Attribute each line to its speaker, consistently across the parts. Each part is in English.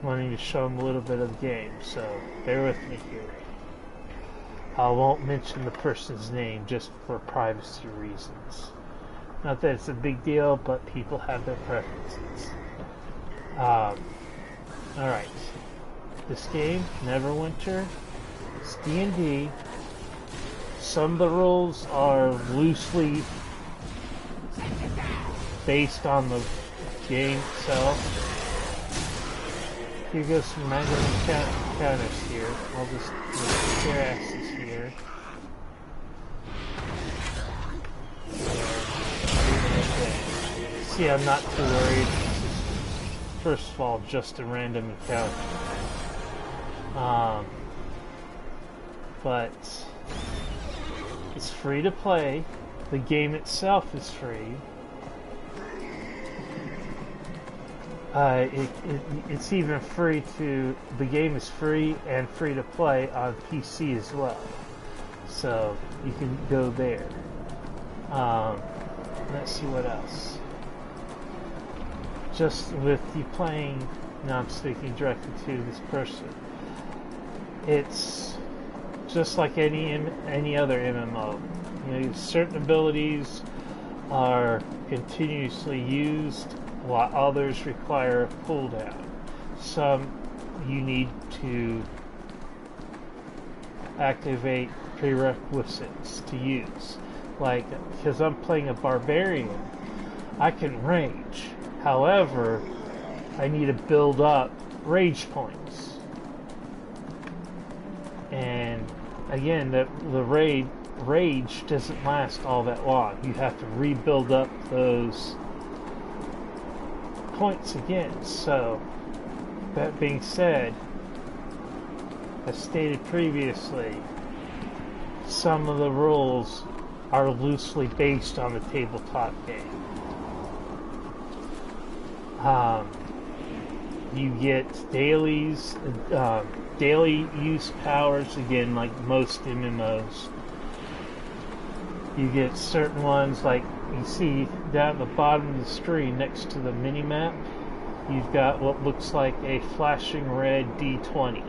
Speaker 1: wanting to show them a little bit of the game, so bear with me here. I won't mention the person's name just for privacy reasons. Not that it's a big deal, but people have their preferences. Alright. This game, Neverwinter, it's D&D. Some of the rules are loosely based on the game itself. Here goes some random encounters here. I'll just kick their asses here. See, I'm not too worried. First of all, just a random encounter. But it's free to play. The game itself is free. It's even free to... The game is free and free to play on PC as well. So, you can go there. Let's see what else. Just with you playing... Now I'm speaking directly to this person. It's just like any other MMO. You know, certain abilities are continuously used, while others require a cooldown. Some you need to activate prerequisites to use. Like, because I'm playing a barbarian, I can rage. However, I need to build up rage points. And again, the rage doesn't last all that long. You have to rebuild up those points again. So, that being said, as stated previously, some of the rules are loosely based on the tabletop game. You get dailies, daily use powers, again, like most MMOs. You get certain ones, like you see down at the bottom of the screen next to the mini-map, you've got what looks like a flashing red D20.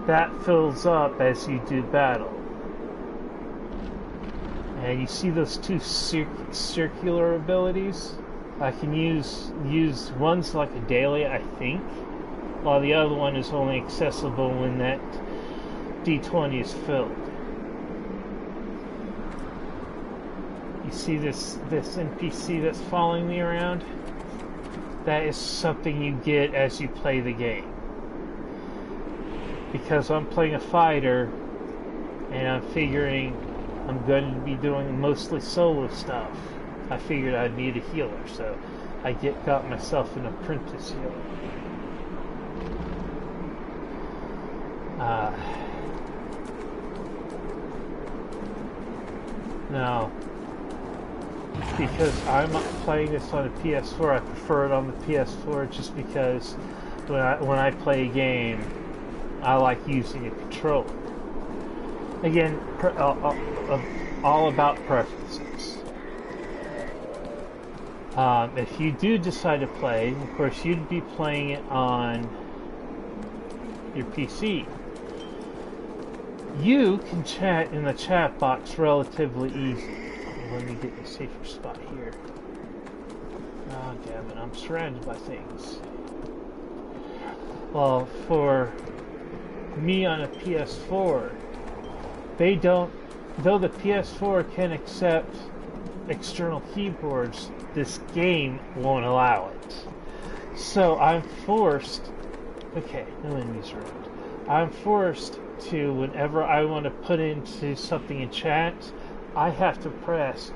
Speaker 1: That fills up as you do battle. And you see those two circular abilities? I can use one's like a daily, I think, while the other one is only accessible when that D20 is filled. You see this NPC that's following me around? That is something you get as you play the game. Because I'm playing a fighter, and I'm figuring I'm going to be doing mostly solo stuff. I figured I'd need a healer, so I got myself an apprentice healer. Now, because I'm playing this on a PS4, I prefer it on the PS4 just because when I play a game, I like using a controller. Again, all about preferences. If you do decide to play, of course, you'd be playing it on your PC. You can chat in the chat box relatively easy. Let me get a safer spot here. Oh, damn it, I'm surrounded by things. Well, for me on a PS4, they don't, though the PS4 can accept external keyboards, this game won't allow it. So I'm forced, okay, no enemies around. I'm forced to, whenever I want to put into something in chat, I have to press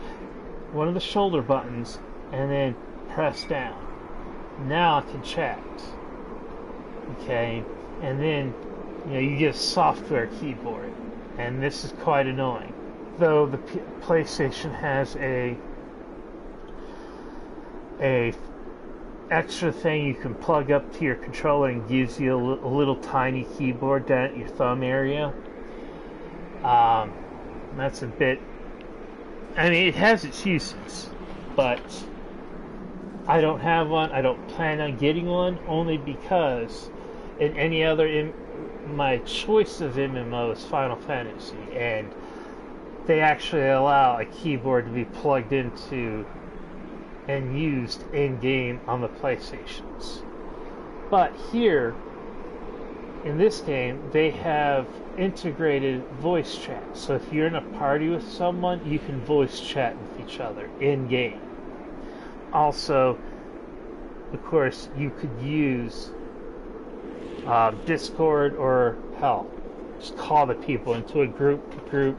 Speaker 1: one of the shoulder buttons and then press down. Now I can chat. Okay, and then you get a software keyboard, and this is quite annoying. Though the PlayStation has a extra thing you can plug up to your controller and gives you a little tiny keyboard down at your thumb area. That's a bit, I mean, it has its uses, but I don't have one. I don't plan on getting one, only because in any other my choice of MMO is Final Fantasy, and they actually allow a keyboard to be plugged into and used in-game on the PlayStations. But here, in this game, they have integrated voice chat. So if you're in a party with someone, you can voice chat with each other in-game. Also, of course, you could use Discord, or hell, just call the people into a group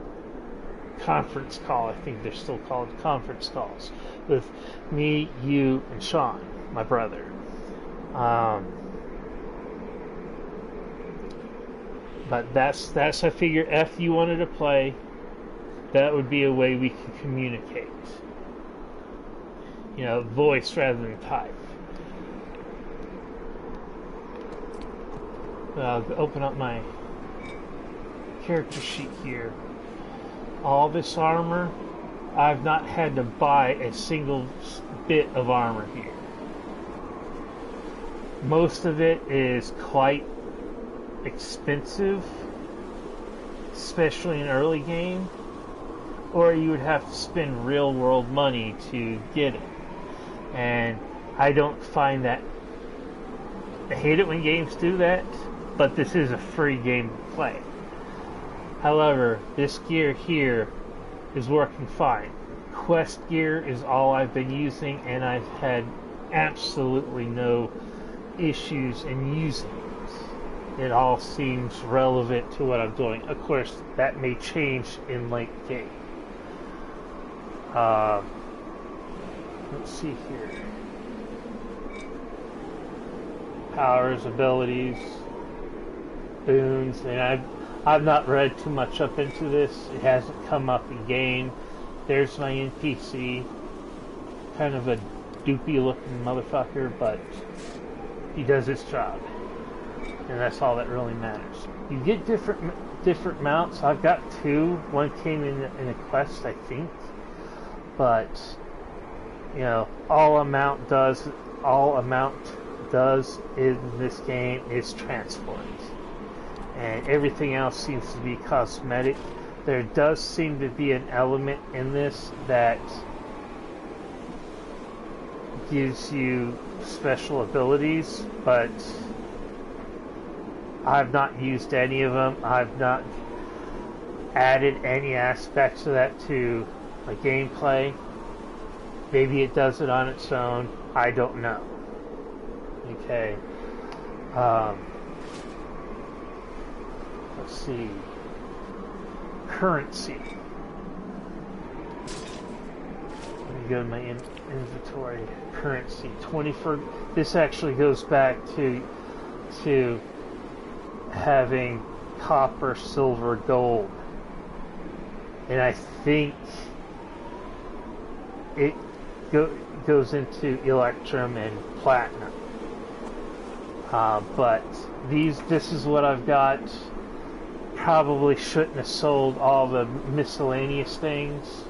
Speaker 1: conference call. I think they're still called conference calls, with me, you, and Sean, my brother. But that's I figure if you wanted to play, that would be a way we could communicate. You know, voice rather than type. I'll open up my character sheet here. All this armor, I've not had to buy a single bit of armor here. Most of it is quite expensive, especially in early game, or you would have to spend real world money to get it. And I don't find that. I hate it when games do that, but this is a free game to play. However, this gear here is working fine. Quest gear is all I've been using, and I've had absolutely no issues in using it. It all seems relevant to what I'm doing. Of course, that may change in late game. Let's see here. Powers, abilities, boons, and I've not read too much up into this. It hasn't come up in game. There's my NPC. Kind of a doopy looking motherfucker, but he does his job. And that's all that really matters. You get different mounts. I've got two. One came in a quest, I think. But you know, all a mount does in this game is transport. And everything else seems to be cosmetic. There does seem to be an element in this that gives you special abilities, but I've not used any of them. I've not added any aspects of that to my gameplay. Maybe it does it on its own. I don't know. Okay. Let's see. Currency. Let me go to my inventory. Currency. 24. This actually goes back to having copper, silver, gold. And I think it goes into electrum and platinum. But this is what I've got. Probably shouldn't have sold all the miscellaneous things,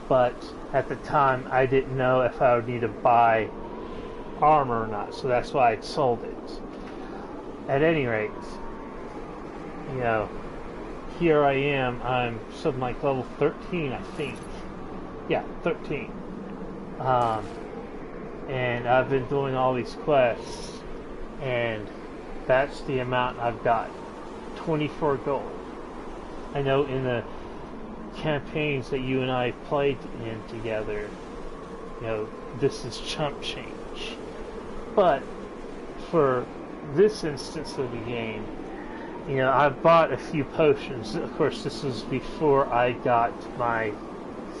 Speaker 1: but at the time I didn't know if I would need to buy armor or not, so that's why I sold it. At any rate, you know, here I am. I'm something like level 13, I think. Yeah, 13. And I've been doing all these quests, and that's the amount I've got. 24 gold. I know in the campaigns that you and I played in together, you know, this is chump change. But for this instance of the game, you know, I bought a few potions. Of course, this was before I got my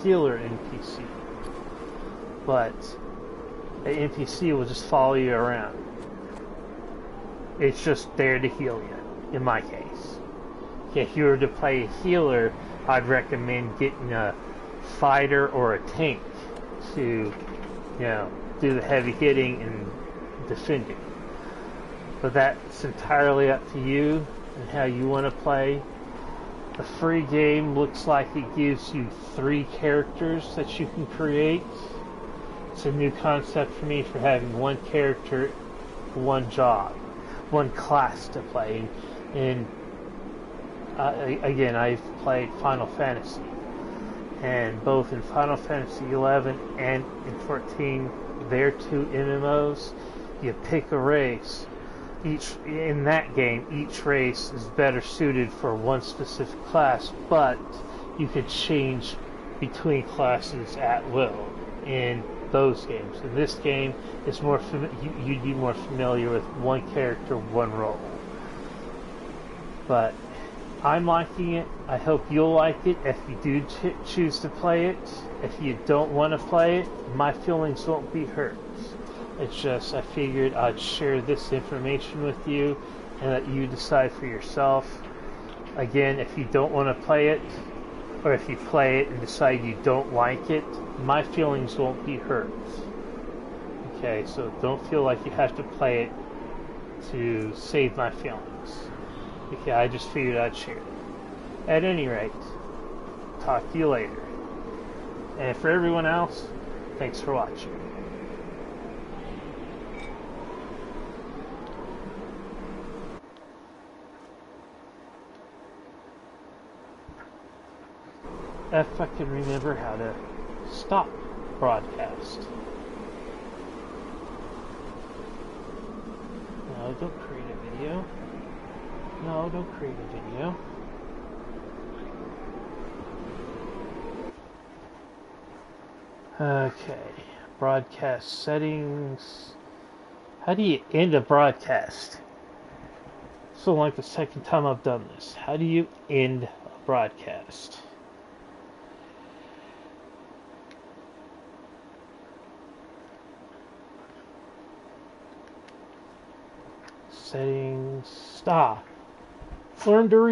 Speaker 1: healer NPC. But the NPC will just follow you around. It's just there to heal you, in my case. If you were to play a healer, I'd recommend getting a fighter or a tank to, you know, do the heavy hitting and defending. But that's entirely up to you and how you want to play. The free game looks like it gives you 3 characters that you can create. It's a new concept for me for having one character, one job, one class to play. And again, I've played Final Fantasy, and both in Final Fantasy 11 and in 14, they're two MMOs. You pick a race. In that game, each race is better suited for one specific class, but you could change between classes at will in those games. In this game, it's more you'd be more familiar with one character, one role. But I'm liking it. I hope you'll like it if you do choose to play it. If you don't want to play it, my feelings won't be hurt. It's just I figured I'd share this information with you and let you decide for yourself. Again, if you don't want to play it, or if you play it and decide you don't like it, my feelings won't be hurt. Okay, so don't feel like you have to play it to save my feelings. Okay, I just figured I'd share it. At any rate, talk to you later. And for everyone else, thanks for watching. If I can remember how to stop broadcast. No, don't create a video. No, don't create a video. Okay, broadcast settings. How do you end a broadcast? So like the second time I've done this. How do you end a broadcast? Settings. Stop. Learn to read.